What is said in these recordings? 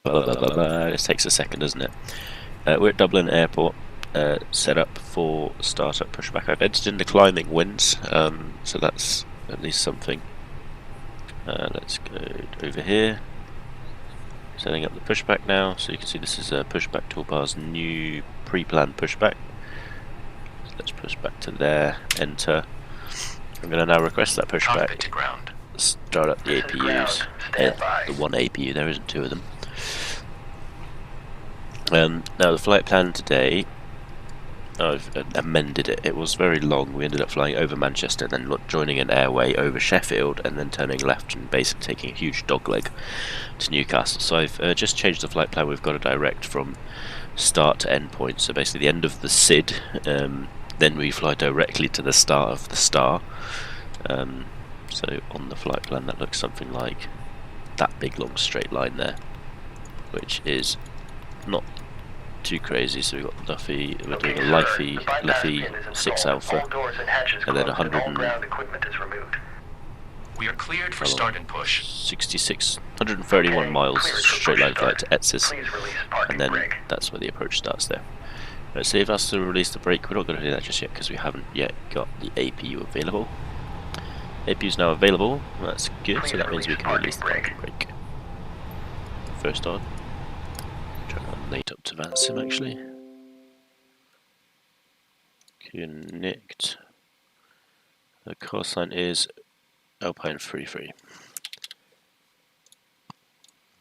Blah, blah, blah, blah. This takes a second, doesn't it? We're at Dublin Airport, set up for startup pushback. I've entered in the climbing winds, so that's at least something. Let's go over here. Setting up the pushback now, so you can see this is pushback toolbar's new pre-planned pushback. So let's push back to there, enter. I'm going to now request that pushback. To ground. Start up the APUs. The one APU, there isn't two of them. Now the flight plan today, I've amended it. It was very long. We ended up flying over Manchester, then joining an airway over Sheffield, and then turning left and basically taking a huge dogleg to Newcastle. So I've just changed the flight plan. We've got a direct from start to end point. So basically the end of the SID, then we fly directly to the start of the star. So on the flight plan that looks something like that big long straight line there, which is not too crazy. So we've got Duffy, we're doing a Liffey 6 Alpha, and then 100 we are cleared for start and push. 131 miles straight line flight to Etzis, and then that's where the approach starts there. Let's see if that's to release the brake. We're not going to do that just yet because we haven't yet got the APU available. APU is now available, that's good, so that means we can release the parking brake. First on. Turn on late up to Vansim actually. Connect. The call sign is Alpine 33.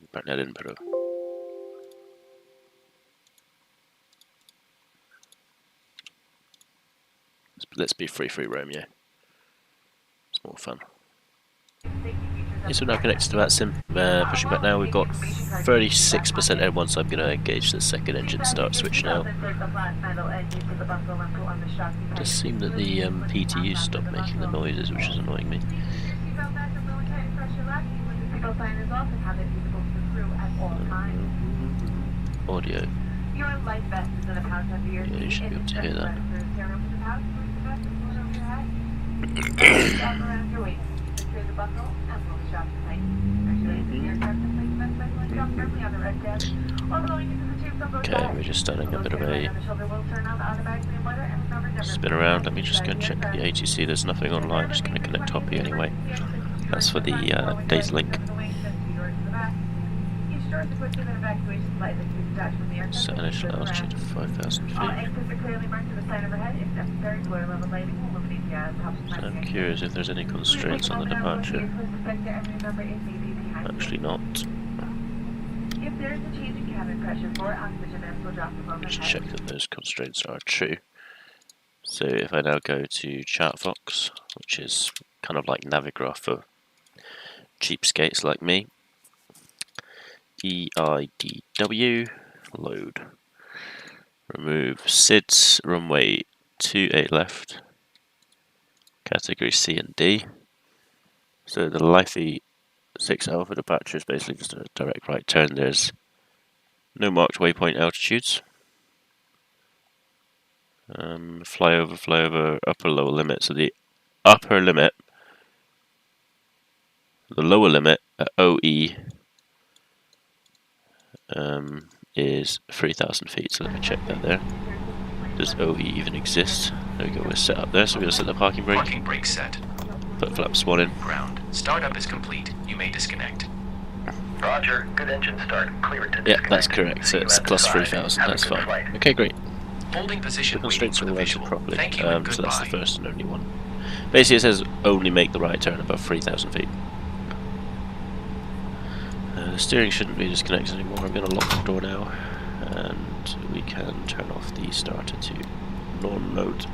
Apparently I didn't put a. Let's be free roam, yeah. It's more fun. Yes, we're now connected to that sim. Pushing back now, we've got 36% everyone, so I'm going to engage the second engine start switch now. It does seem that the PTU stopped making the noises, which is annoying me. Audio. Yeah, you should be able to hear that. Okay, we're just starting a bit of a spin around. Let me just go and check the ATC. There's nothing online. Just going to connect Hoppy anyway. That's for the data link. Set initial altitude of 5,000 feet. So I'm curious if there's any constraints on the departure. Actually not. Let's check that those constraints are true. So if I now go to Chartfox, which is kind of like Navigraph for cheapskates like me, EIDW, load, remove SIDS, runway 28 left, category C and D. So the Liffey 6 Alpha departure is basically just a direct right turn. There's no marked waypoint altitudes. Flyover, upper lower limit. So the upper limit, the lower limit at OE is 3,000 feet. So let me check that there. Does OE even exist? There we go, we're set up there. So we're going to set the parking brake. Parking brake set. Put flaps 1 in. Ground. Startup is complete. You may disconnect. Roger. Good engine start. Clear to disconnect. Yeah, that's correct. So it's plus 3,000. That's fine. Flight. Okay, great. Holding position. The constraints are all rated properly. Thank you. So that's the first and only one. Basically, it says only make the right turn above 3,000 feet. The steering shouldn't be disconnected anymore. I'm going to lock the door now, and we can turn off the starter to non-mode.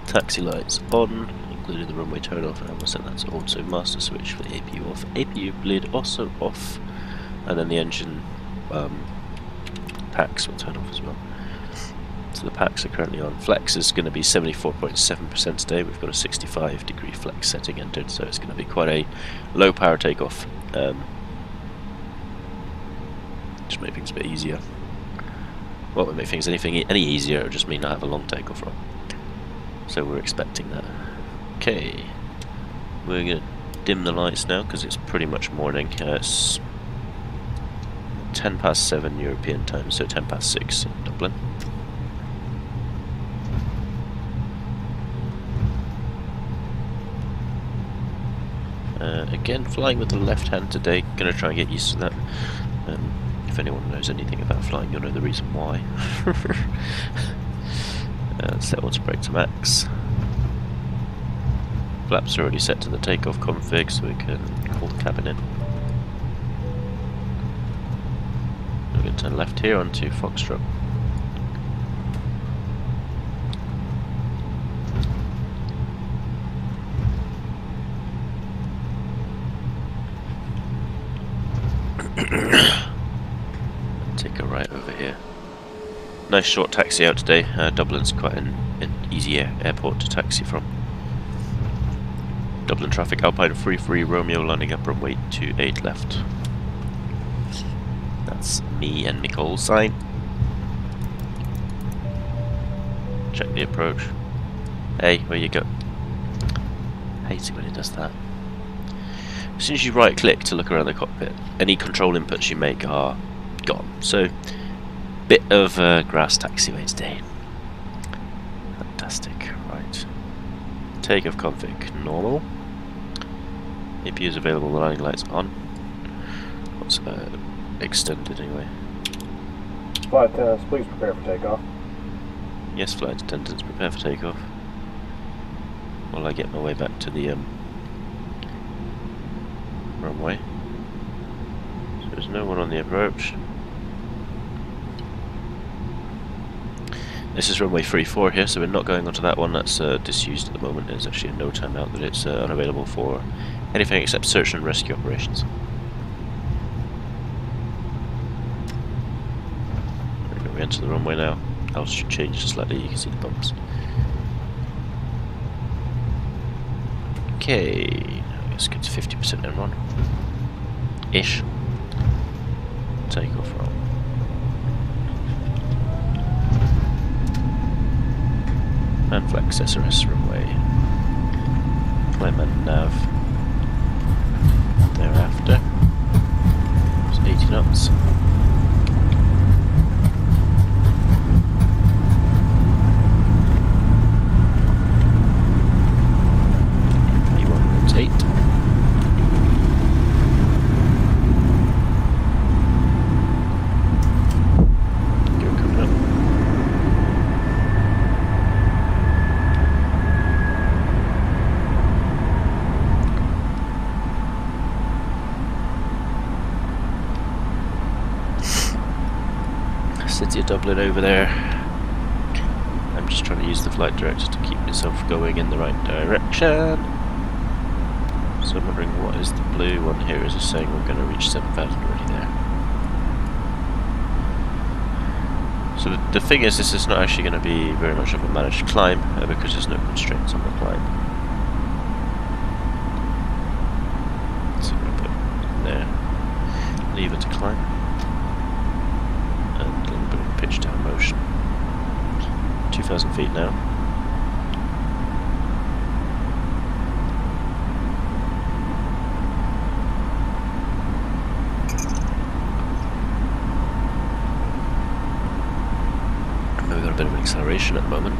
Taxi lights on, including the runway turn off, and I will set that to auto master switch for the APU off. APU bleed also off, and then the engine packs will turn off as well. So the packs are currently on. Flex is going to be 74.7% today. We've got a 65-degree flex setting entered, so it's going to be quite a low power takeoff. Just make things a bit easier. Well, it make things any easier, it would just mean I have a long takeoff from. So we're expecting that. Okay, we're going to dim the lights now because it's pretty much morning. It's 7:10 European time, so 6:10 in Dublin. Again, flying with the left hand today. Gonna try and get used to that. If anyone knows anything about flying, you'll know the reason why. Set auto brake to max. Flaps are already set to the takeoff config, so we can call the cabin in. We're going to turn left here onto Foxtrot. Take a right over here. Nice short taxi out today. Dublin's quite an easy airport to taxi from. Dublin traffic, Alpine 33 Romeo landing up runway 28 left. That's me and Nicole sign. Check the approach. Hey, where you go? Hate it when it does that. As soon as you right click to look around the cockpit, any control inputs you make are gone. So, bit of grass taxiway today. Fantastic, right. Takeoff config, normal. APU is available, the landing lights on. What's extended anyway? Flight attendants, please prepare for takeoff. Yes, flight attendants, prepare for takeoff. While I get my way back to the runway. So there's no one on the approach. This is runway 34 here, so we're not going onto that one. That's disused at the moment. There's actually a no timeout that it's unavailable for anything except search and rescue operations. We enter the runway now. Altitude changed slightly, you can see the bumps. Okay, let's get to 50% and run. Ish. Take off roll. And flex SRS runway. Climb and nav. Thereafter. It's 80 knots. City of Dublin over there. I'm just trying to use the flight director to keep myself going in the right direction. So I'm wondering what is the blue one here? Is it saying we're going to reach 7,000 already there? So the thing is, this is not actually going to be very much of a managed climb because there's no constraints on the climb. So I'm going to put it there. Leave it to climb. Pitch down motion. 2,000 feet now. And we've got a bit of an acceleration at the moment.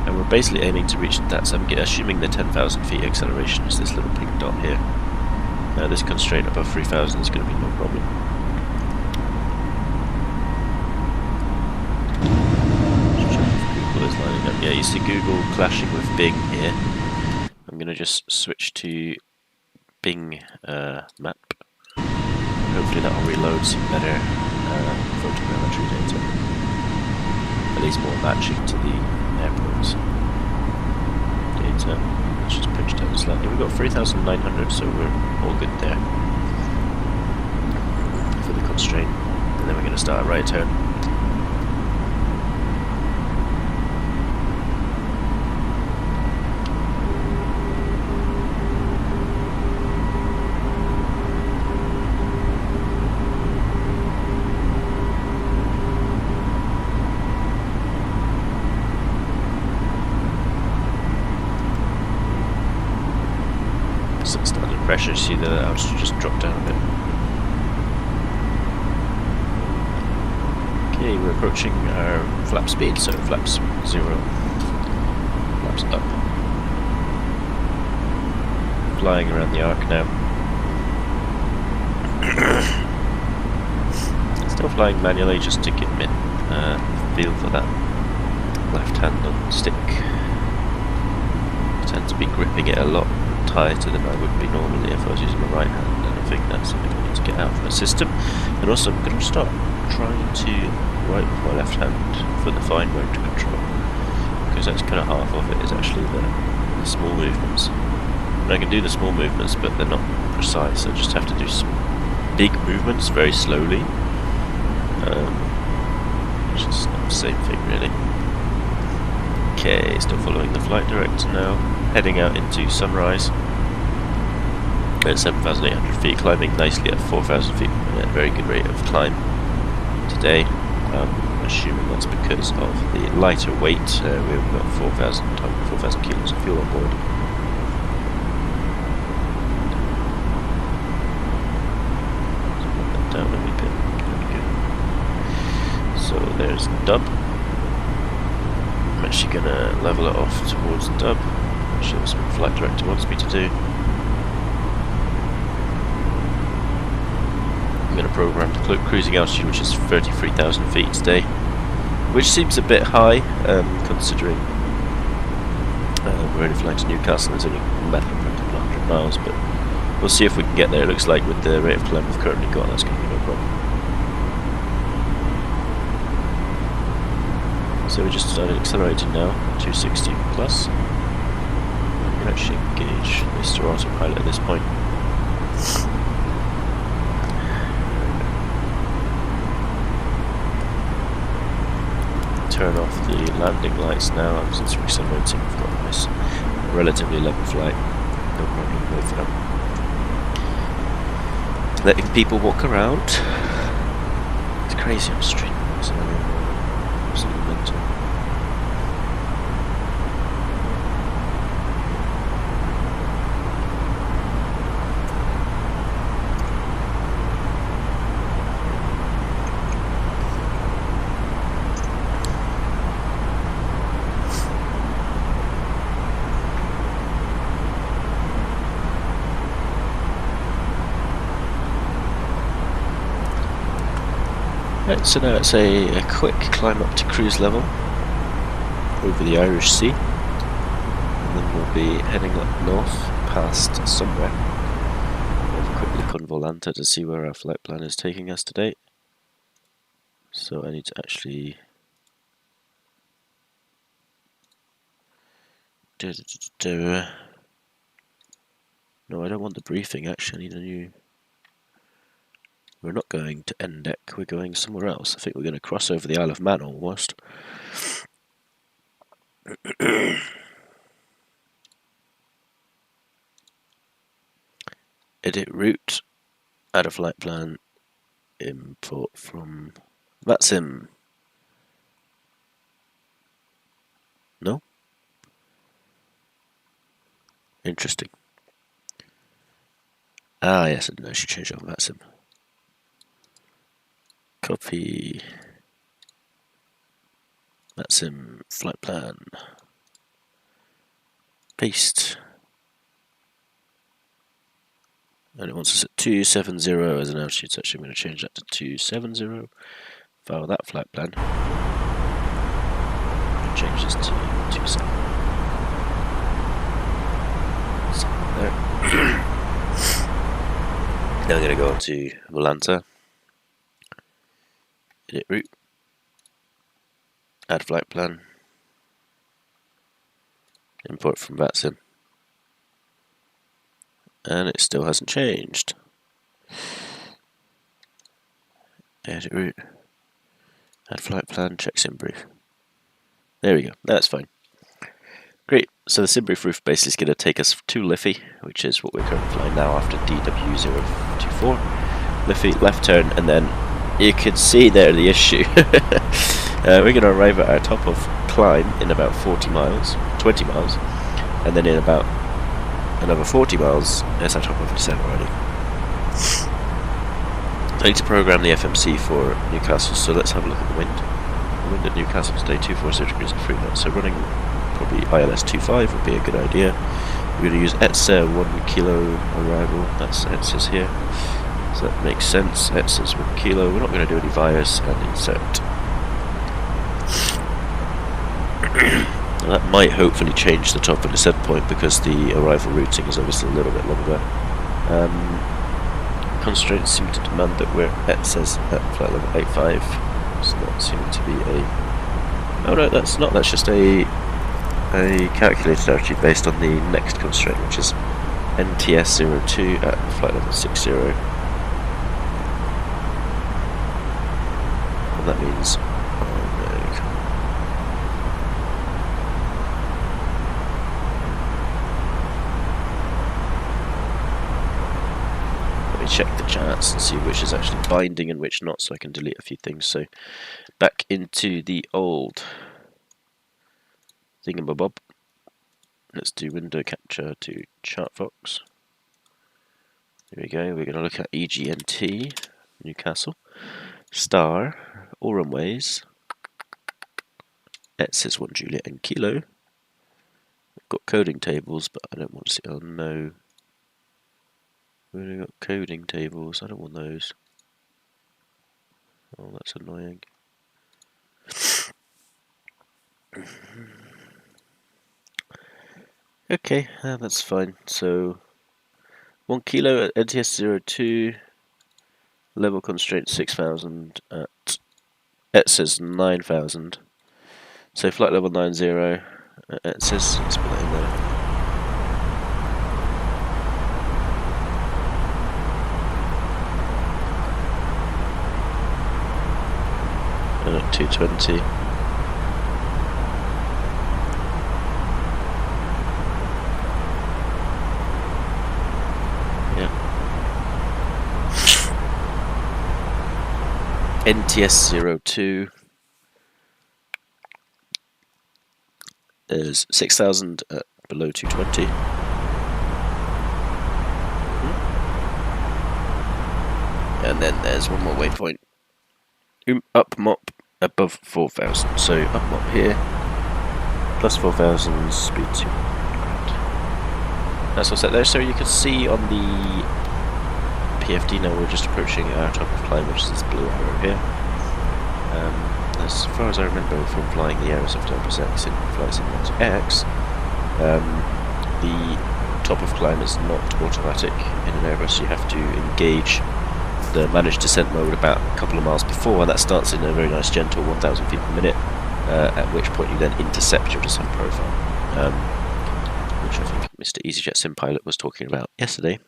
And we're basically aiming to reach that, so I'm assuming the 10,000 feet acceleration is this little pink dot here. This constraint above 3,000 is going to be no problem. Yeah, you see Google clashing with Bing here. I'm going to just switch to Bing map. Hopefully that will reload some better photogrammetry data. At least more matching to the airport's data. Let's just pitch down slightly. We've got 3,900, so we're all good there for the constraint. And then we're going to start a right turn. pressure. See the altitude just dropped down a bit. Okay, we're approaching our flap speed, so flaps 0, flaps up. Flying around the arc now. Still flying manually just to give me a feel for that left hand on the stick. I tend to be gripping it a lot tighter than I would be normally if I was using my right hand, and I think that's something I need to get out of my system. And also I'm going to start trying to write with my left hand for the fine motor control, because that's kind of half of it is actually the small movements. And I can do the small movements, but they're not precise. I just have to do some big movements very slowly, which is not the same thing really. Okay, still following the flight director now, heading out into sunrise at 7,800 feet, climbing nicely at 4,000 feet per minute, very good rate of climb today. I'm assuming that's because of the lighter weight. We've got 4,000 kilos of fuel on board. Down a wee bit. There we go. So there's Dub. I'm actually going to level it off towards Dub, which is what the flight director wants me to do. I'm going to program the cruising altitude, which is 33,000 feet today, which seems a bit high considering we're only flying to Newcastle. There's only a matter of a couple of 100 miles, but we'll see if we can get there. It looks like with the rate of climb we've currently got, that's going to be no problem. So we just started accelerating now, 260 plus. We can actually engage Mr. Autopilot at this point. Turn off the landing lights now, since we're accelerating. We've got a nice, relatively level flight. No problem with letting people walk around. It's crazy on the street. It's absolutely mental. Right, so now it's a quick climb up to cruise level over the Irish Sea, and then we'll be heading up north past somewhere. We'll have a quick look on Volanta to see where our flight plan is taking us today. So I need to actually no, I don't want the briefing. Actually, I need a new. We're not going to end deck, we're going somewhere else. I think we're going to cross over the Isle of Man almost. Edit route, add a flight plan, import from VATSIM. No? Interesting. Ah yes, I should change it on VATSIM. Copy VATSIM flight plan. Paste. And it wants us at 270 as an altitude, so actually I'm going to change that to 270. File that flight plan. Change this to 27. There. Now I'm going to go on to Volanta. Edit route, add flight plan, import from VATSIM, and it still hasn't changed. Edit route, add flight plan, check sim brief. There we go, that's fine. Great, so the sim brief roof base is going to take us to Liffey, which is what we're currently flying now after DW024. Liffey, left turn, and then you can see there the issue. We're going to arrive at our top of climb in about 20 miles, and then in about another 40 miles as I top of descent already. I need to program the FMC for Newcastle, so let's have a look at the wind. The wind at Newcastle today, 240 degrees and 3 knots, so running probably ILS 25 would be a good idea. We're going to use ETSA 1 kilo arrival, that's ETSA's here, so that makes sense. ETSA's 1 kilo, we're not going to do any VIAs and insert. That might hopefully change the top of the set point because the arrival routing is obviously a little bit longer. Constraints seem to demand that we're at flight level 85. It's not seeming to be a... Oh no, that's not. That's just a calculated altitude based on the next constraint, which is NTS02 at flight level 60. And that means... check the charts and see which is actually binding and which not, so I can delete a few things. So back into the old thingamabob. Let's do window capture to ChartFox. Here we go. We're going to look at EGNT, Newcastle, star, all runways, ETSA's 1 Juliet and Kilo. We've got coding tables, but I don't want to see. Oh no. We've only got coding tables, I don't want those. Oh, that's annoying. Okay, that's fine. So, 1 kilo at NTS02, level constraint 6000 at ETSA's 9000. So, flight level 90 at ETSA's, let's put that in there. And at 220. Yeah. NTS02 is 6000 at below 220. And then there's one more waypoint. Up mop above 4000, so up mop here, plus 4000, speed 2. That's all set there, so you can see on the PFD now we're just approaching our top of climb, which is this blue arrow here. As far as I remember from flying the Aerosoft Airbus X in Flight Simulator X, the top of climb is not automatic in an Airbus. You have to engage the managed descent mode about a couple of miles before, and that starts in a very nice gentle 1000 feet per minute, at which point you then intercept your descent profile, which I think Mr. EasyJet Sim Pilot was talking about yesterday.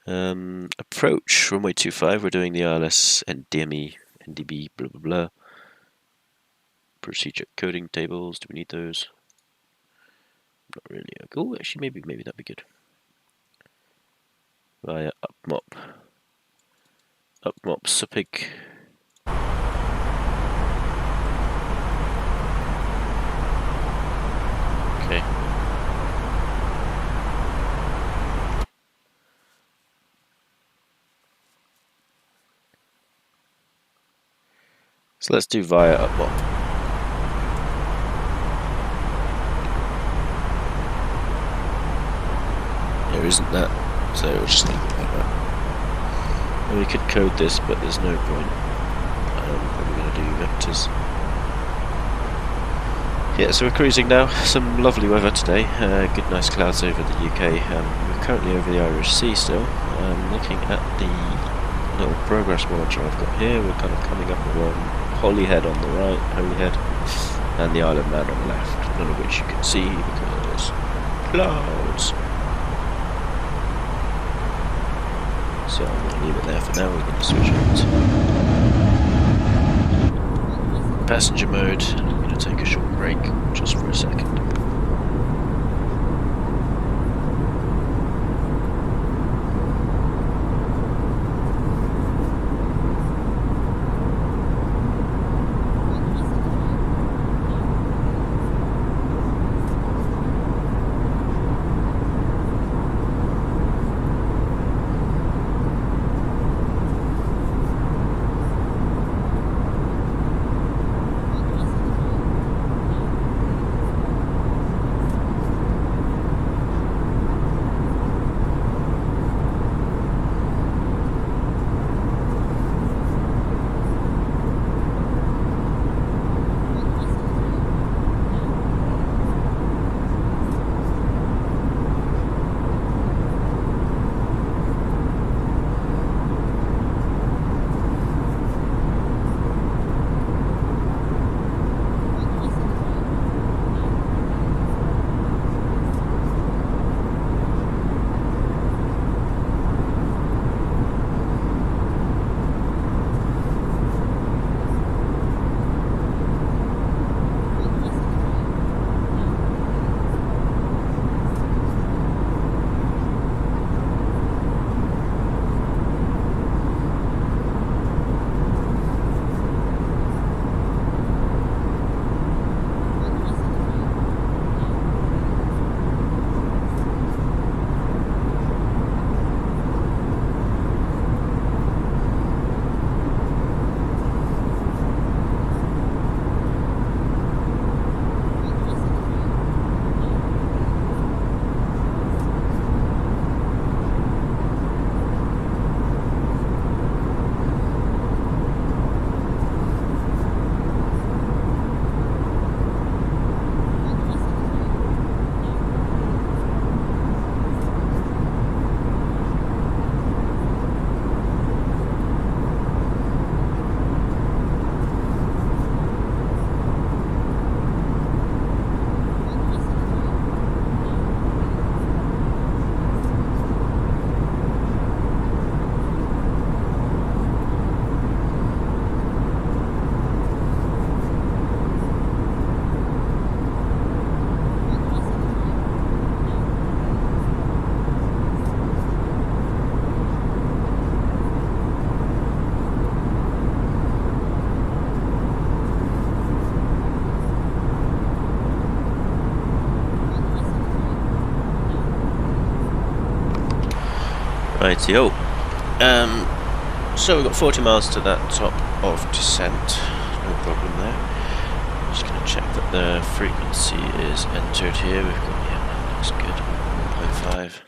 Approach runway 25, we're doing the ILS and NDB, blah blah blah. Procedure coding tables, do we need those? Not really. Oh, actually maybe that'd be good. Via up mop. Up mop Supig. Okay. So let's do via up mop. There isn't that, so we'll just leave it like that. And we could code this, but there's no point. What we're going to do vectors. Yeah, so we're cruising now. Some lovely weather today. Good, nice clouds over the UK. We're currently over the Irish Sea still. Looking at the little progress monitor I've got here, we're kind of coming up along Holyhead on the right, Holyhead, and the Isle of Man on the left. None of which you can see because clouds. So I'm going to leave it there for now. We're going to switch on to passenger mode. I'm going to take a short break just for a second. Rightio. So we've got 40 miles to that top of descent. No problem there. Just going to check that the frequency is entered here. We've got, yeah, that looks good. 1.5.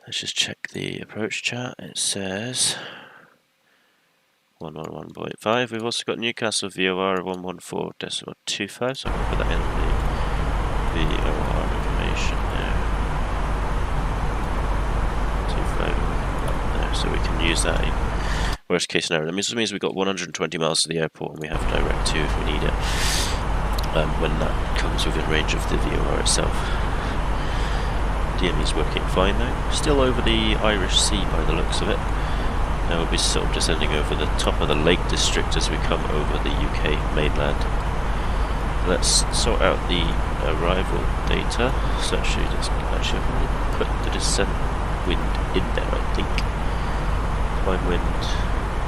Let's just check the approach chart. It says 111.5. We've also got Newcastle VOR of 114.25, so I'm going to put that in the VOR information there. 25 there, so we can use that in worst case scenario. That means we've got 120 miles to the airport and we have direct to if we need it, when that comes within range of the VOR itself. DME's working fine though. Still over the Irish Sea by the looks of it. Now we'll be sort of descending over the top of the Lake District as we come over the UK mainland. Let's sort out the arrival data. So actually, I've already put the descent wind in there, I think. Climb wind,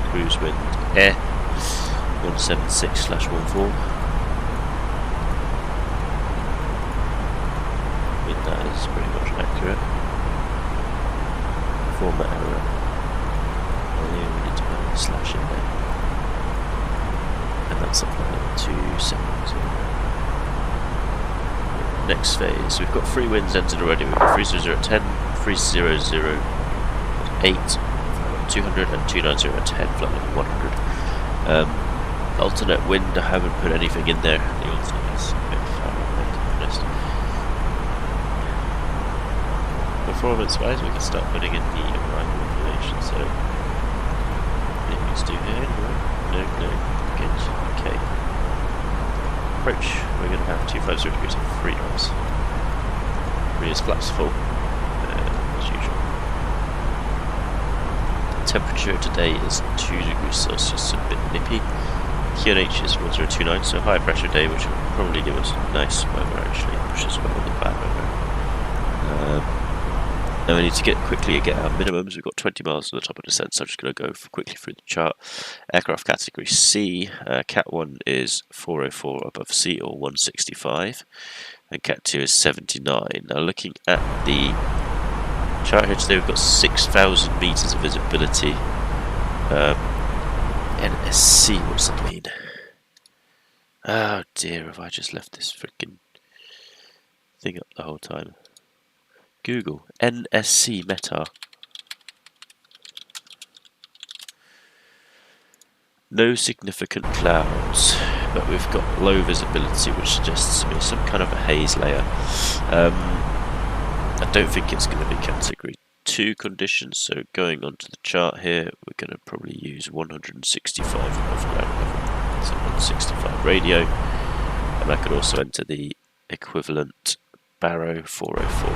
cruise wind, air 176/14. That is pretty much accurate. Format error. We need to put a slash in there. And that's applied to 70. Next phase, we've got free winds entered already. We've got 300 at 10, 300 at 8, 200 and 290 at 10, flight level 100. Alternate wind, I haven't put anything in there. The alternate is a bit far away, to be honest. Performance-wise, we can start putting in the arrival information. So, anything to do here? No, good. Okay. Approach. We're going to have 250 degrees of 3 knots. 3 is flaps full, as usual. Temperature today is 2 degrees Celsius, a bit nippy. QNH is 1029, so high pressure day, which will probably give us nice weather actually, pushes away the bad weather. Now we need to quickly get our minimums. We've got 20 miles to the top of descent, so I'm just going to go quickly through the chart. Aircraft category C, Cat 1 is 404 above sea, or 165, and Cat 2 is 79. Now looking at the chart here today, we've got 6,000 meters of visibility. NSC, what's that mean? Oh dear, have I just left this freaking thing up the whole time? Google NSC METAR. No significant clouds, but we've got low visibility, which suggests to me some kind of a haze layer. I don't think it's going to be category 2 conditions, so going onto the chart here, we're going to probably use 165 above ground level, so 165 radio, and I could also enter the equivalent Barrow 404.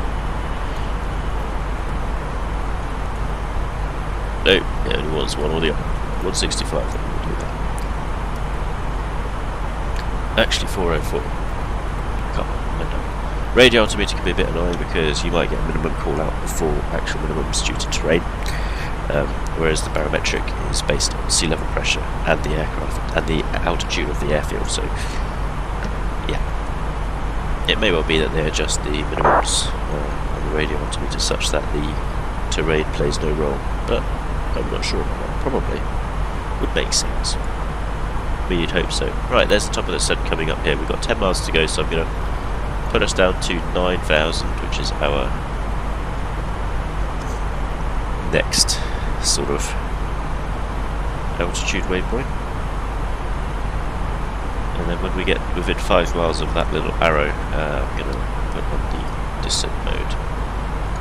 No, it only wants one or the other. 165, then we'll do that. Actually, 404. Come on, no. Radio altimeter can be a bit annoying because you might get a minimum call out before actual minimums due to terrain. Whereas the barometric is based on sea level pressure and the aircraft and the altitude of the airfield. So, yeah. It may well be that they adjust the minimums on the radio altimeter such that the terrain plays no role. But I'm not sure about that. Probably would make sense. But you'd hope so. Right, there's the top of the sun coming up here. We've got 10 miles to go, so I'm going to put us down to 9,000, which is our next sort of altitude waypoint. And then when we get within 5 miles of that little arrow, I'm going to put on the descent mode.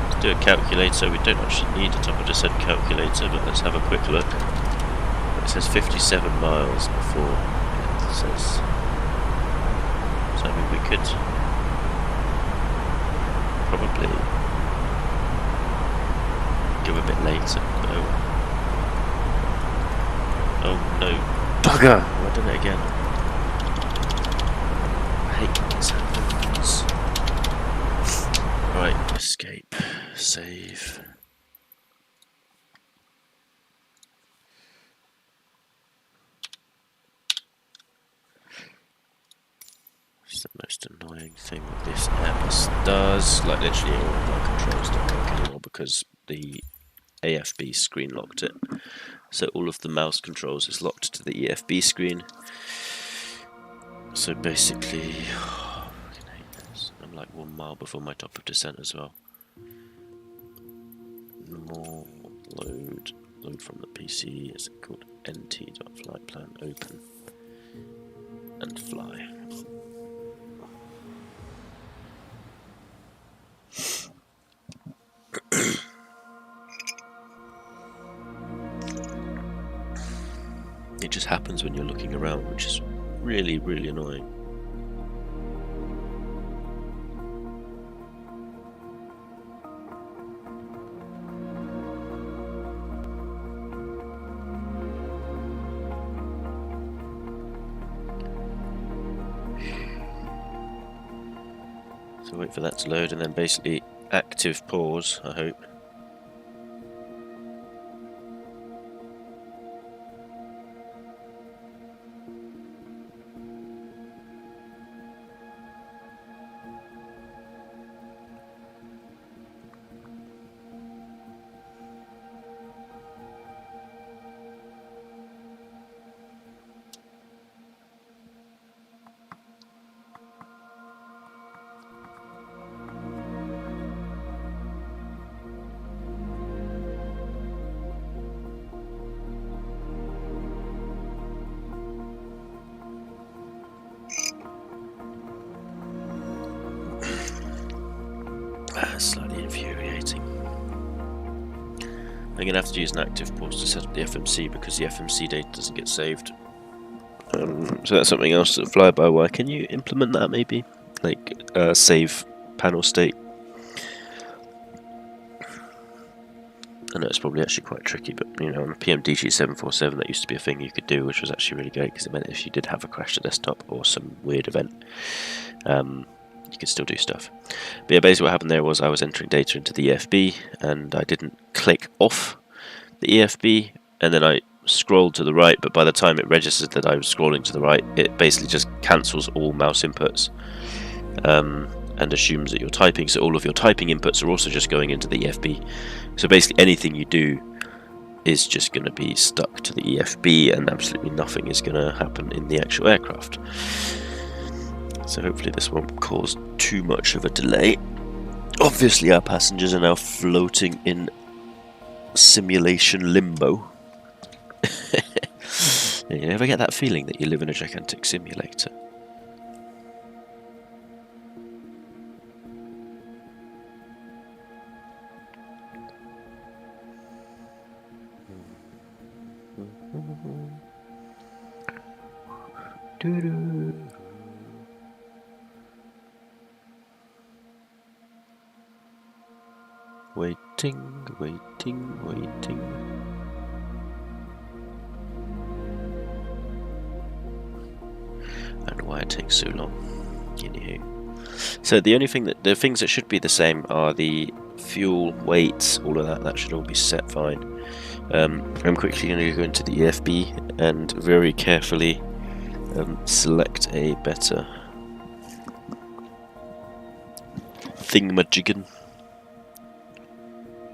Let's do a calculator. We don't actually need a top of descent calculator, but let's have a quick look. It says 57 miles before it says. So I mean we could probably go a bit later. Oh no. Bugger! I've done it again. I hate when this happens. Right, escape. Save. the most annoying thing that this Airbus does. Like literally all of my controls don't work anymore because the AFB screen locked it. So all of the mouse controls is locked to the EFB screen. So basically, oh, I fucking hate this. I'm like 1 mile before my top of descent as well. More load from the PC. Is it called nt.flightplan open and fly. It just happens when you're looking around, which is really, really annoying. So wait for that to load and then basically active pause, I hope. Slightly infuriating. I'm going to have to use an active pause to set up the FMC because the FMC data doesn't get saved. So that's something else that fly-by-wire. Can you implement that maybe? Like save panel state? I know it's probably actually quite tricky, but you know, on a PMDG 747 that used to be a thing you could do, which was actually really great because it meant if you did have a crash to desktop or some weird event, you could still do stuff. But yeah, basically what happened there was I was entering data into the EFB and I didn't click off the EFB, and then I scrolled to the right, but by the time it registers that I was scrolling to the right, it basically just cancels all mouse inputs and assumes that you're typing, so all of your typing inputs are also just going into the EFB. So basically anything you do is just going to be stuck to the EFB and absolutely nothing is going to happen in the actual aircraft. So hopefully this won't cause too much of a delay. Obviously our passengers are now floating in simulation limbo. You ever get that feeling that you live in a gigantic simulator? Waiting, waiting, waiting. I don't know why it takes so long. Anywho. So the things that should be the same are the fuel, weights, all of that. That should all be set fine. I'm quickly going to go into the EFB and very carefully select a better thingamajiggen.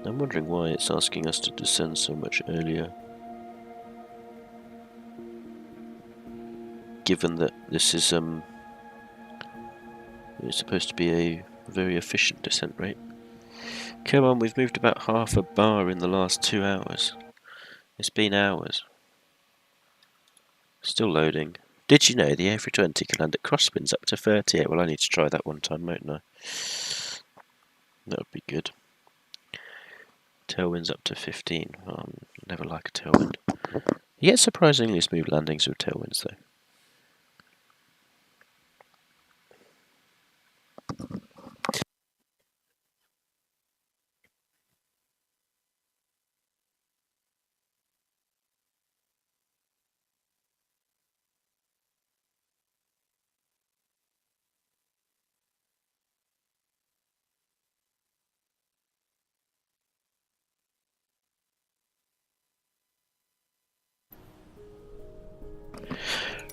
I'm wondering why it's asking us to descend so much earlier, given that this is it's supposed to be a very efficient descent rate. Come on, we've moved about half a bar in the last 2 hours. It's been hours. Still loading. Did you know the A320 can land at crosswinds up to 38? Well, I need to try that one time, won't I? That would be good. Tailwinds up to 15. Oh, never like a tailwind. You get surprisingly smooth landings with tailwinds, though.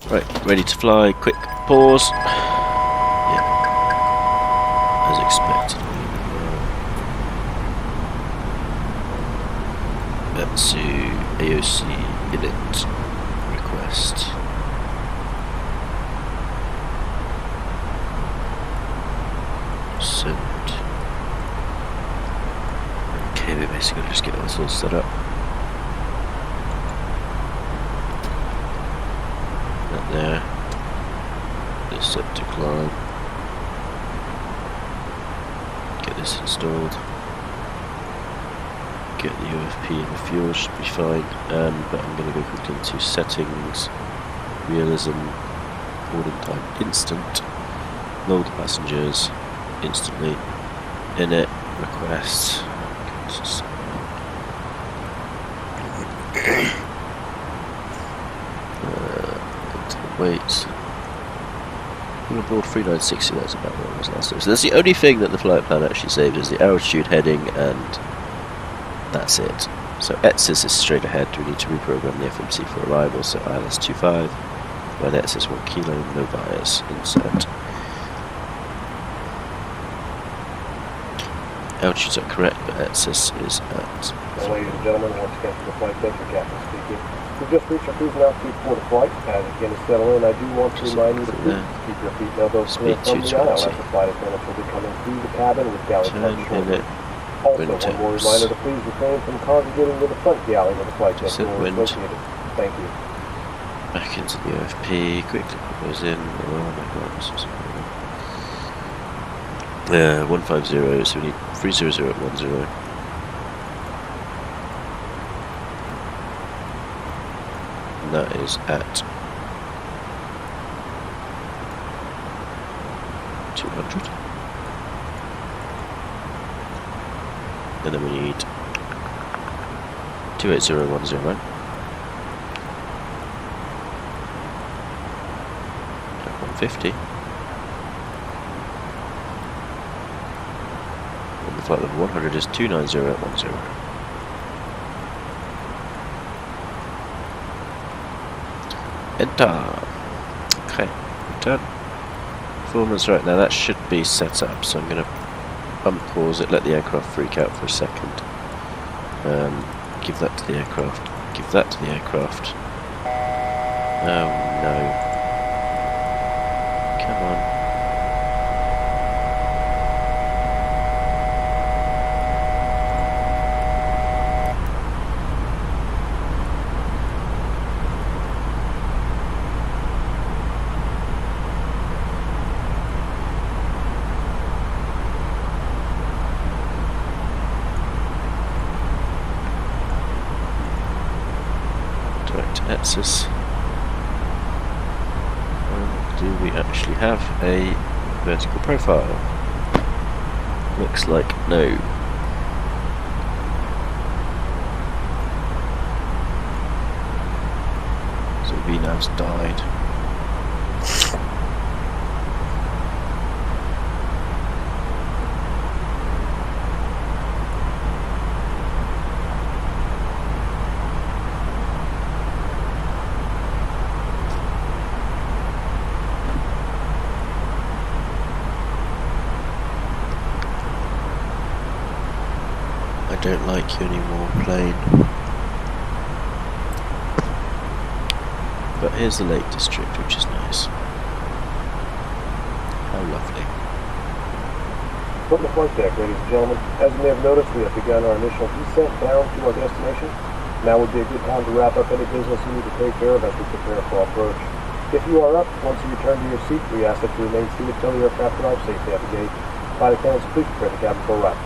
Right, ready to fly. Quick pause. as expected. Let's do AOC init request. Send. Okay, we're basically just getting this all set up. That there. This set to climb. Get this installed. Get the UFP and the fuel, should be fine. But I'm going to go quickly into settings, realism, boarding time instant, load the passengers instantly, init, request. Wait. I'm on board 3960, that's about what it was last time. So that's the only thing that the flight plan actually saves is the altitude heading, and that's it. So ETSIS is straight ahead. We need to reprogram the FMC for arrival, so ILS 25, when ETSIS 1 kilo, no bias, insert. Altitudes are correct, but ETSIS is at... Ladies and gentlemen, once again for the flight deck, your captain speaking. We've just reached our cruising altitude for the flight. As it begins to settle in, I do want to remind you to please keep your feet and elbows clear from the aisle as the flight attendants will be coming through the cabin with galley plug shortly. Also, one more reminder to please refrain from congregating with the front galley where the flight deck door is located. Thank you. Back into the OFP, quickly put those in. Oh my god, this is 150, so we need 300 at 10. And that is at 200. And then we need 28010. 150. And the flight level 100 is 29010. Enter. Okay, done. Performance right now, that should be set up, so I'm going to unpause it, let the aircraft freak out for a second. Give that to the aircraft. Give that to the aircraft. Oh no. Come on. ETSIS. Do we actually have a vertical profile? Looks like no. So VNAV's died. I don't like you anymore, plane. But here's the Lake District, which is nice. How lovely. From the flight deck, ladies and gentlemen, as you may have noticed, we have begun our initial descent down to our destination. Now would be a good time to wrap up any business you need to take care of as we prepare for approach. If you are up, once you return to your seat, we ask that you remain seated until the aircraft arrives safely at the gate. Flight attendants, please prepare the cabin for wrap.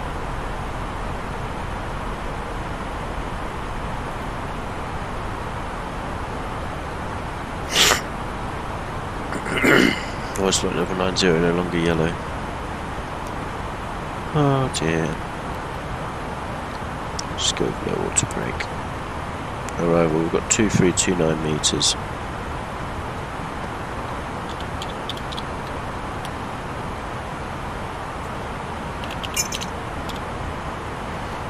Voice flight level 90, no longer yellow. Oh dear. Just go for the water break. Arrival, we've got 2329 metres.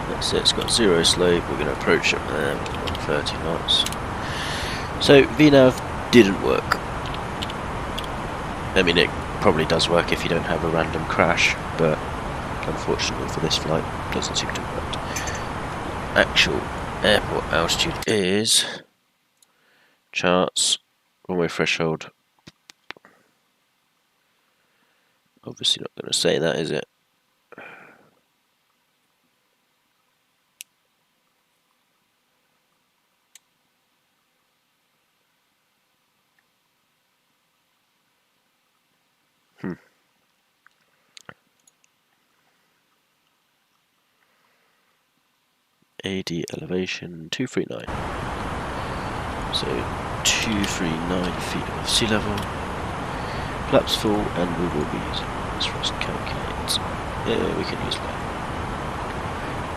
That's it, it's got 0 slope, we're going to approach it there with 130 knots. So VNAV didn't work. I mean, it probably does work if you don't have a random crash, but unfortunately for this flight, it doesn't seem to work. Actual airport altitude is charts, runway threshold. Obviously not going to say that, is it? AD elevation 239. So 239 feet above sea level. Flaps full, and we will be using this for us to calculate. Yeah, we can use that.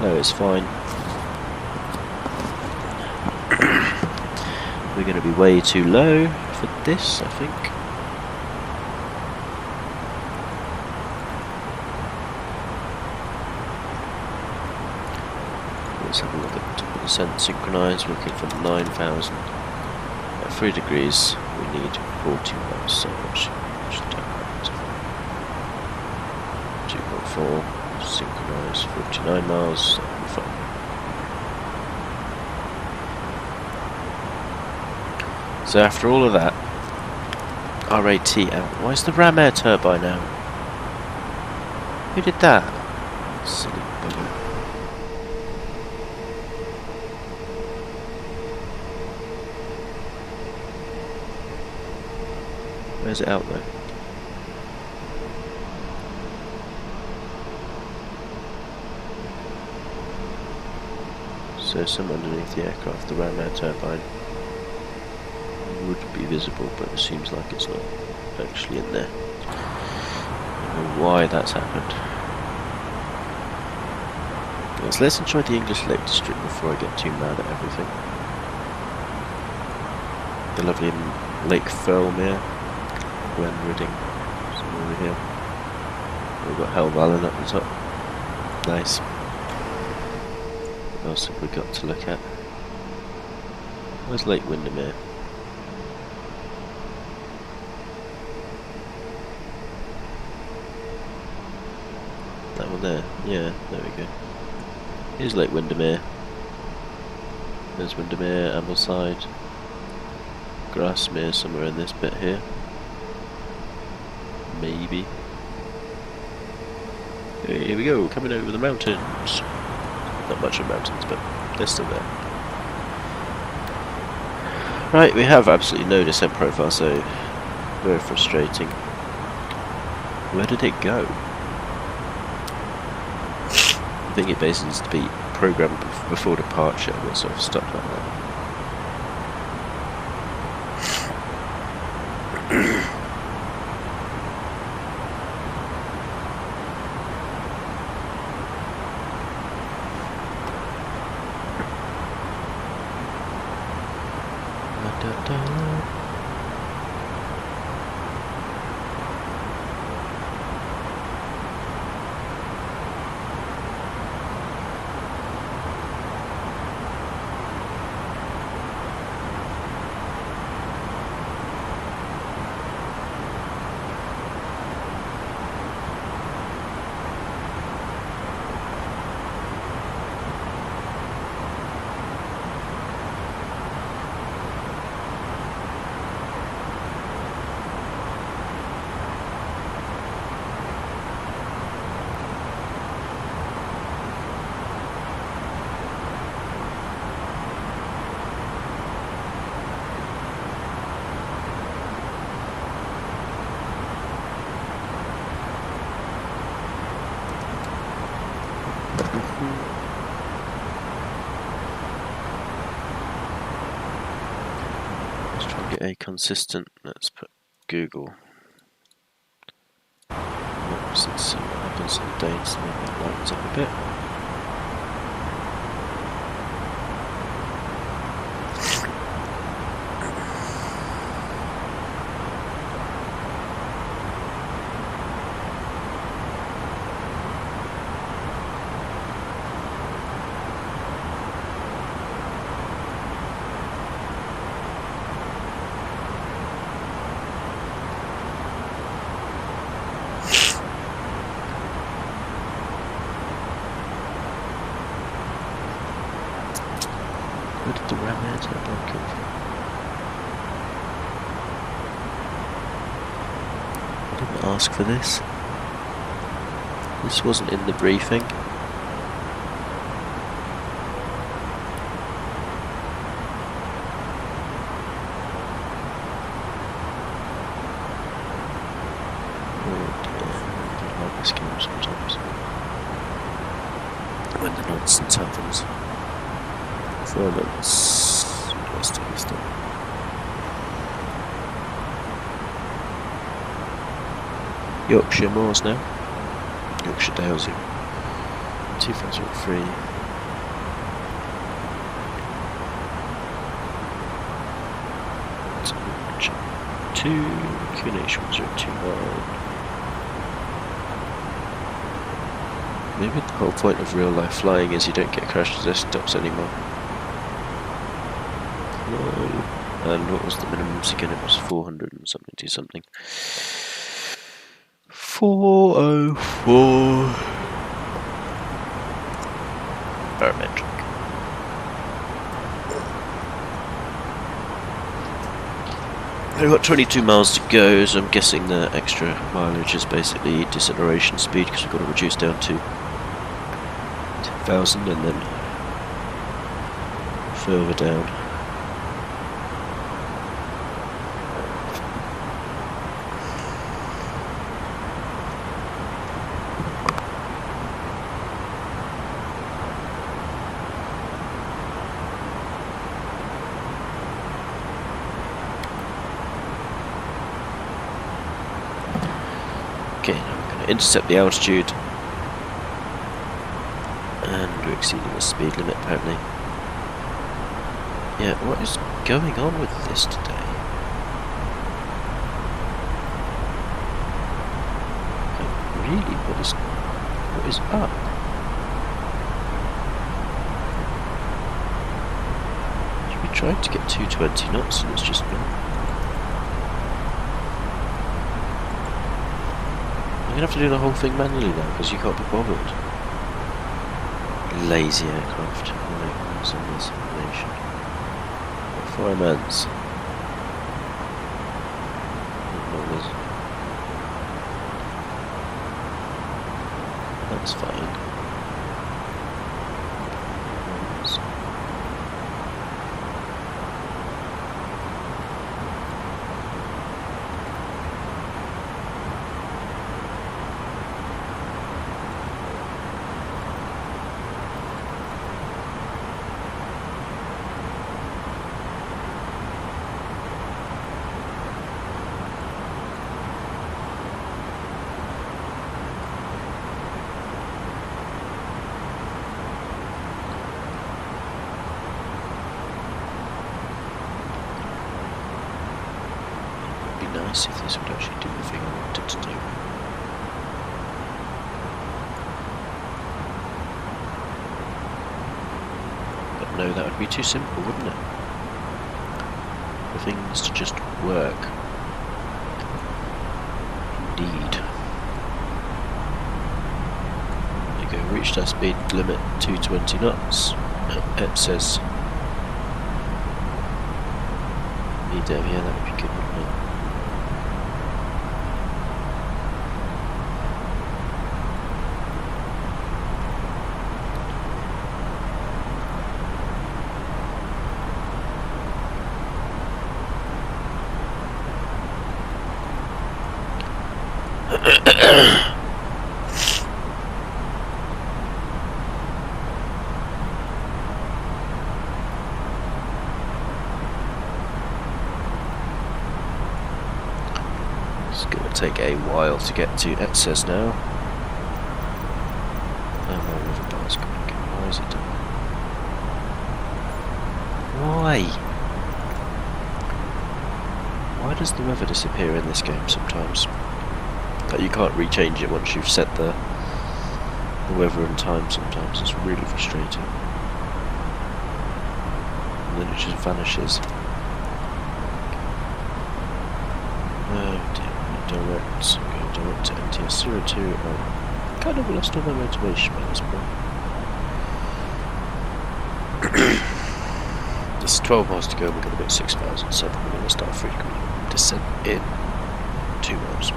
No, it's fine. We're going to be way too low for this, I think. Let's have a look at percent synchronized, looking for 9,000. At 3 degrees, we need 40 miles, so much should take that. 2.4, synchronized, 49 miles, so we'll be fine. So after all of that, RAT out. Why is the ram air turbine out? Who did that? Silly bugger. Where's it out though? So some underneath the aircraft, the ram air turbine would be visible, but it seems like it's not actually in there. I don't know why that's happened. So let's enjoy the English Lake District before I get too mad at everything. The lovely Lake Thirlmere, Glen Ridding, somewhere over here. We've got Helvellyn up the top. Nice. What else have we got to look at? Where's Lake Windermere? That one there. Yeah, there we go. Here's Lake Windermere. There's Windermere, Ambleside, Grasmere somewhere in this bit here. Maybe. Here we go, coming over the mountains. Not much of mountains, but they're still there. Right, we have absolutely no descent profile, so very frustrating. Where did it go? I think it basically needs to be programmed before departure and sort of stuff like that. A consistent, let's put Google Maps and see what happens in the dates, and maybe it lightens up a bit. Where did the ram head come from? I didn't ask for this. This wasn't in the briefing. This game sometimes. When the nonsense happens. Performance. West of Eastern. Yorkshire Moors now. Yorkshire Dales. 2003. Two QNH 1029. Maybe the whole point of real life flying is you don't get crash desktops anymore. No. And what was the minimums again? It was 400 and something to something. 404. Barometric. We've got 22 miles to go, so I'm guessing the extra mileage is basically deceleration speed because we've got to reduce down to 10,000 and then further down. Okay, now we're going to intercept the altitude. And we're exceeding the speed limit apparently. Yeah, what is going on with this today? Really, what is up? Should be trying to get 220 knots and it's just not. I'm gonna have to do the whole thing manually now because you can't be bothered. Lazy aircraft. Right, what's on this information? Fireman's. That's fine. Nice if this would actually do the thing I wanted to do. But no, that would be too simple, wouldn't it? For things to just work. Indeed. There you go, reached our speed limit 220 knots. It says VNAV, yeah, that would be good, wouldn't it? It's going to take a while to get to it says now. And my river bar's going to go. Why is it done? Why? Why does the weather disappear in this game sometimes? Like you can't rechange it once you've set the weather and time sometimes. It's really frustrating. And then it just vanishes. Oh dear, direct to NTS 02. I kind of lost all my motivation by this point. It's 12 miles to go, we're going to be at 6,007. We're going to start frequent descent in 2 miles.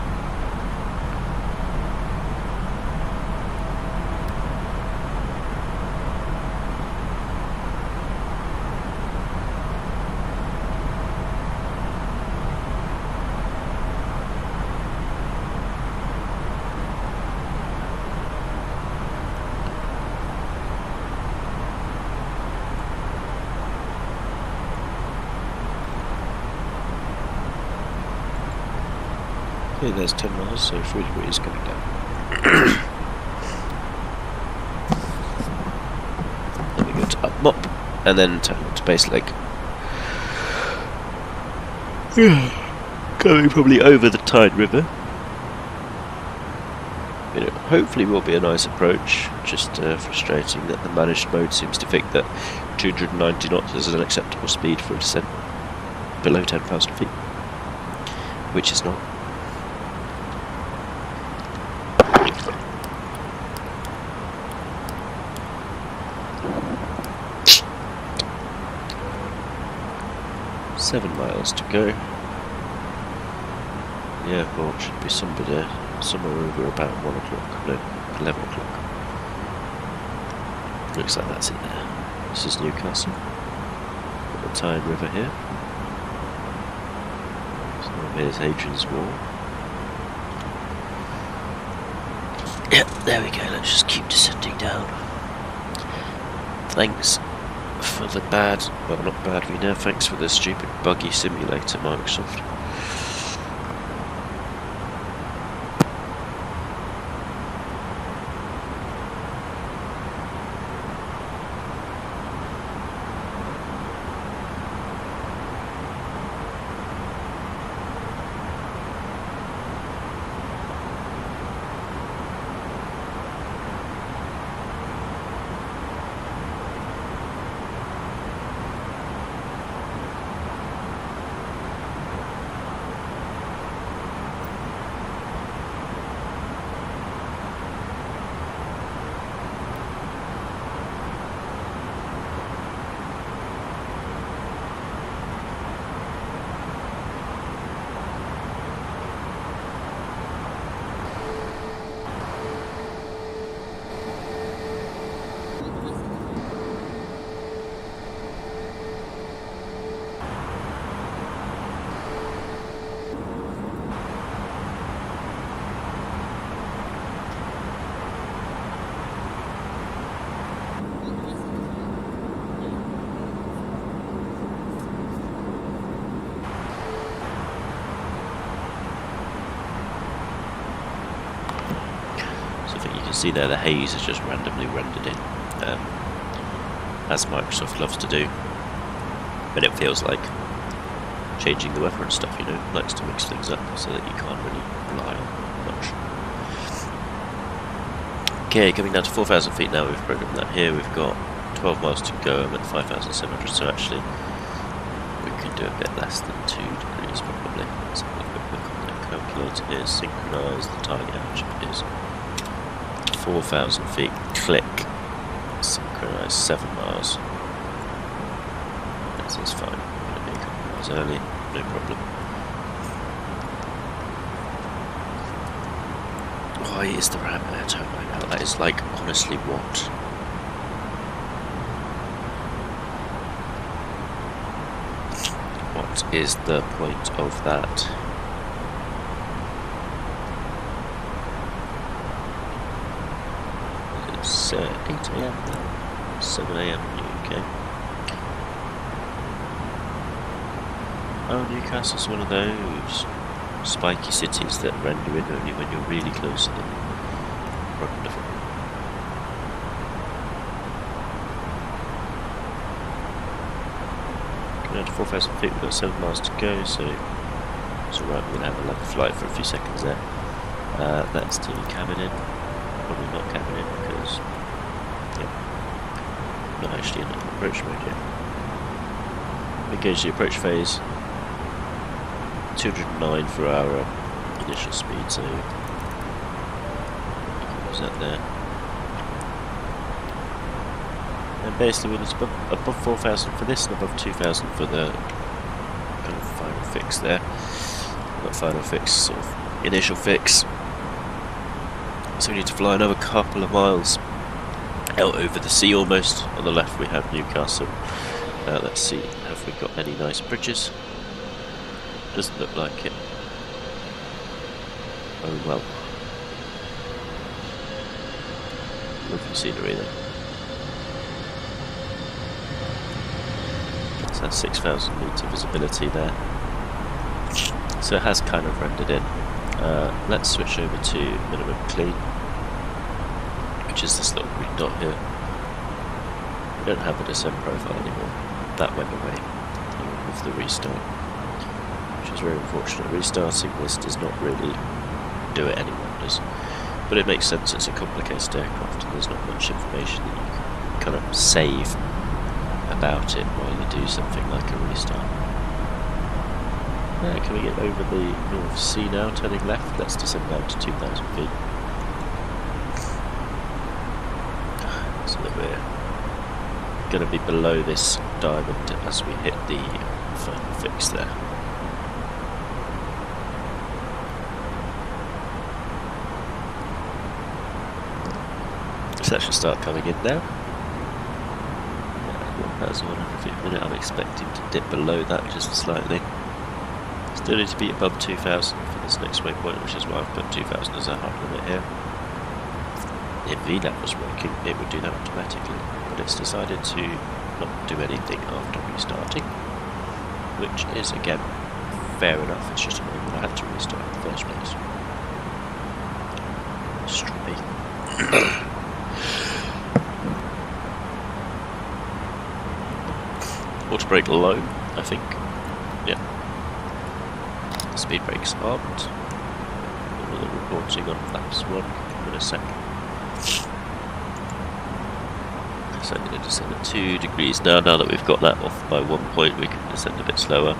Okay, there's 10 miles, so 3 degrees coming down. Then we go to Up Mop, and then to Base Lake. Going probably over the Tyne River. You know, hopefully will be a nice approach, just frustrating that the managed mode seems to think that 290 knots is an acceptable speed for a descent below 10,000 feet, which is not. Seven miles to go. The airport should be somewhere over about 1 o'clock, no, 11 o'clock. Looks like that's it there. This is Newcastle. Got the Tyne River here. So here's Hadrian's Wall. Yep, there we go, let's just keep descending down. Thanks for the bad, well not bad VNAV, thanks for the stupid buggy simulator, Microsoft. See there, the haze is just randomly rendered in, as Microsoft loves to do, but it feels like changing the weather and stuff, you know, likes to mix things up so that you can't really rely on much. Okay, coming down to 4,000 feet now, we've programmed that here, we've got 12 miles to go, I'm at 5,700, so actually we can do a bit less than 2 degrees probably. Let's have a quick look on the calculator here, synchronise the target altitude is 4,000 feet, click, synchronise 7 miles. That's fine, I'm going to be a couple of miles early, no problem. Why is the RAM air turbo now? That is like, honestly, what? What is the point of that? It's 8 AM now, 7 AM in the UK. Oh, Newcastle's one of those spiky cities that render in only when you're really close to them. Wonderful. Going down to 4,000 feet, we've got 7 miles to go, so it's alright, we're going to have a lovely flight for a few seconds there. That's the cabin in. Probably not cabin in because, yeah, not actually in an approach mode yet. Engage the approach phase. 209 for our initial speed, so is that there? And basically it's above 4,000 for this and above 2,000 for the kind of final fix there. Not final fix, sort of initial fix. So we need to fly another couple of miles out over the sea almost. On the left we have Newcastle. Let's see, have we got any nice bridges? Doesn't look like it. Oh well. Lovely scenery there. So that's 6,000 metre visibility there. So it has kind of rendered in. Let's switch over to minimum clean, which is this little green dot here. We don't have a descent profile anymore. That went away with the restart, which is very unfortunate. Restarting this does not really do it any wonders, but it makes sense. It's a complicated aircraft and there's not much information that you can kind of save about it while you do something like a restart. Can we get over the North Sea now, turning left? Let's descend down to 2,000 feet. So that we're going to be below this diamond as we hit the final fix there. So that should start coming in now. 1,100 feet a minute. I'm expecting to dip below that just slightly. Still need to be above 2,000 for this next waypoint, which is why I've put 2,000 as a hard limit here. If VNAV was working, it would do that automatically, but it's decided to not do anything after restarting, which is, again, fair enough. It's just annoying that I had to restart in the first place. Strawberry. Auto brake low, I think. Yeah. Speed brakes armed. Another reporting on flaps 1 in a sec. So I'm going to descend at 2 degrees now. Now that we've got that off by 1 point, we can descend a bit slower.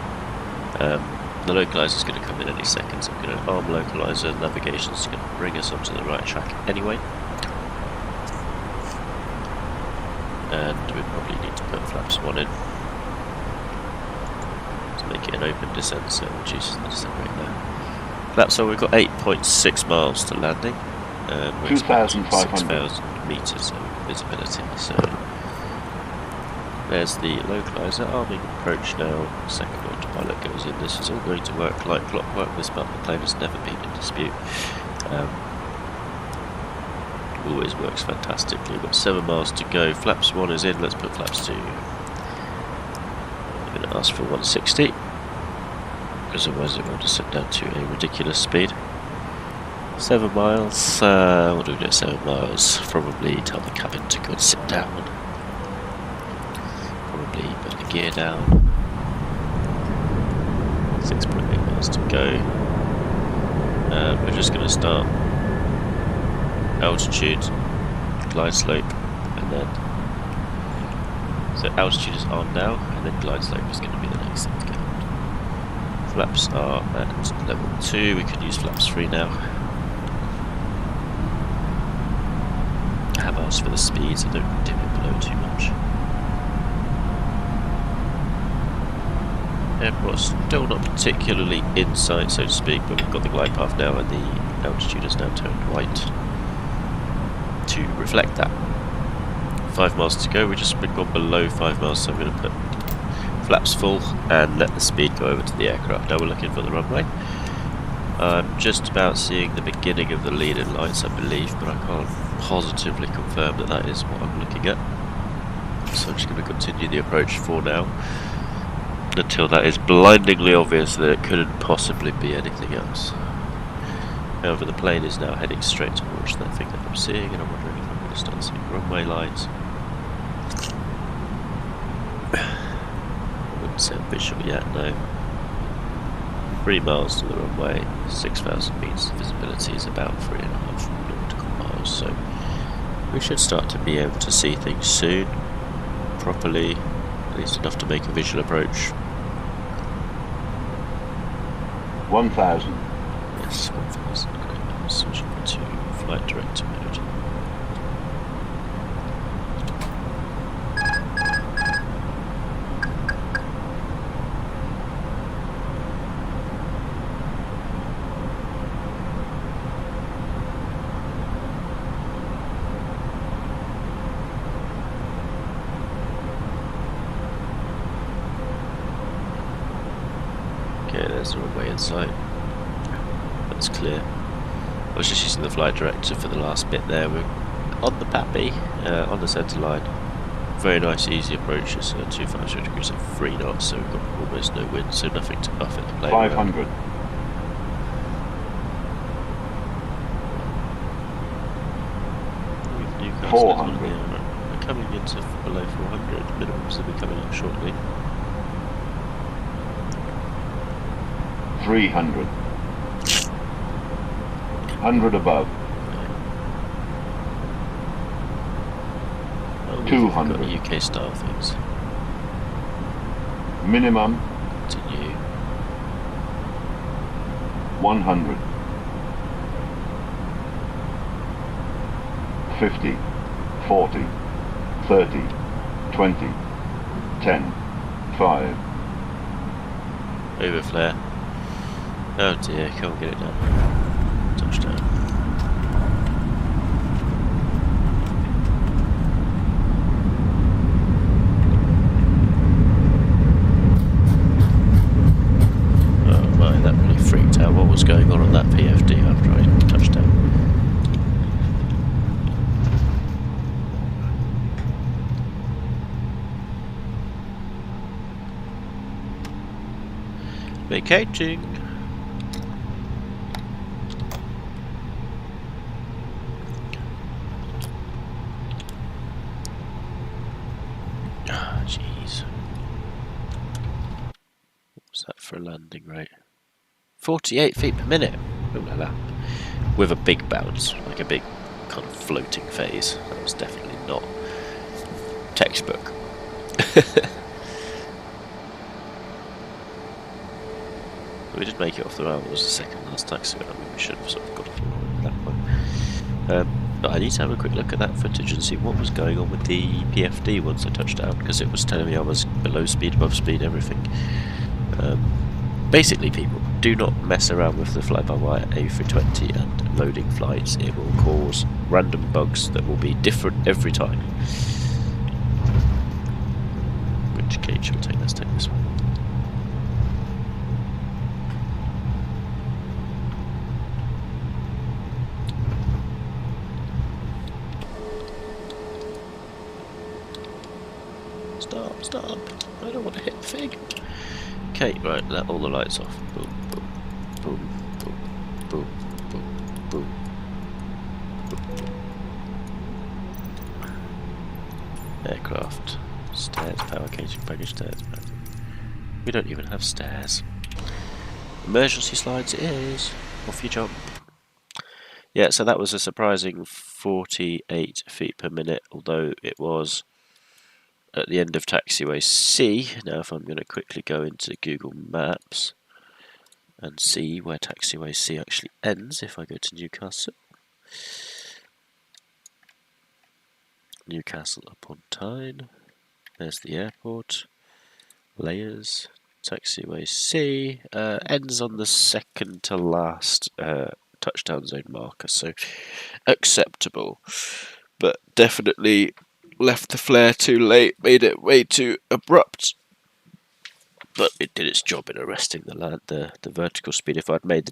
The localizer is going to come in any second, so I'm going to arm localizer. Navigation is going to bring us onto the right track anyway. And we probably need to put flaps 1 in. Make it an open descent, so it reduces the descent rate there. That's all. We've got 8.6 miles to landing. 2,500 metres of visibility. So there's the localizer arming approach now. Second autopilot goes in. This is all going to work like clockwork. This part of the plane has never been in dispute. Always works fantastically. We've got 7 miles to go. Flaps 1 is in. Let's put flaps 2. I'm going to ask for 160, because otherwise it will just sit down to a ridiculous speed. 7 miles, what do we do at 7 miles? Probably tell the cabin to go and sit down. Probably put the gear down. 6.8 miles to go. We're just going to start altitude, glide slope, and then so altitude is on now, and then glide slope is going to be the next thing to go. Flaps are at level 2, we can use flaps 3 now. I have asked for the speed, so don't dip it below too much. Airport's still not particularly in sight, so to speak, but we've got the glide path now, and the altitude is now turned right to reflect that. 5 miles to go. We've gone below 5 miles, so I'm going to put flaps full and let the speed go over to the aircraft. Now we're looking for the runway. I'm just about seeing the beginning of the leading lights, I believe, but I can't positively confirm that that is what I'm looking at. So I'm just going to continue the approach for now, until that is blindingly obvious that it couldn't possibly be anything else. However, the plane is now heading straight towards that thing that I'm seeing, and I'm wondering if I'm going to start seeing runway lights. I wouldn't say official yet, no. 3 miles to the runway, 6,000 metres of visibility is about 3.5 nautical miles, so we should start to be able to see things soon, properly, at least enough to make a visual approach. 1,000. Yes, 1,000. I'm switching to flight director mode. Okay, there's the runway in sight. That's clear. I was just using the flight director for the last bit there. We're on the Pappy, on the centre line. Very nice, easy approach. It's 250 degrees at 3 knots, so we've got almost no wind, so nothing to buffet the plane. 500. Newcastle 400. We're coming into below 400. Minimums will be coming up shortly. 300. 100 above. Oh, 200. we've got UK style things. Minimum Continue. 100. 50. 40. 30. 20. 10. 5. Over flare. Oh dear, can't get it done. Touchdown. Oh my, that really freaked out. What was going on that PFD after I touched down? Vacating. Ah, jeez. What was that for a landing rate? 48 feet per minute. Oh la la. With a big bounce, like a big kind of floating phase. That was definitely not textbook. We did make it off the runway. It was the second last taxiway. I mean, we should have sort of got off the runway at that point. But I need to have a quick look at that footage and see what was going on with the PFD once I touched down, because it was telling me I was below speed, above speed, everything. Basically, people, do not mess around with the fly-by-wire A320 and loading flights. It will cause random bugs that will be different every time. Which gauge shall we take? Let's take this one. Stop. I don't want to hit the thing. Okay, right, let all the lights off. Boom, boom, boom, boom, boom, boom, boom. Aircraft. Stairs, power caging, baggage stairs. We don't even have stairs. Emergency slides it is. Off you jump. Yeah, so that was a surprising 48 feet per minute, although it was at the end of taxiway C. Now if I'm going to quickly go into Google Maps and see where taxiway C actually ends, if I go to Newcastle. Newcastle upon Tyne. There's the airport. Layers. Taxiway C ends on the second to last touchdown zone marker, so acceptable, but definitely left the flare too late, made it way too abrupt, but it did its job in arresting the vertical speed. If I'd made the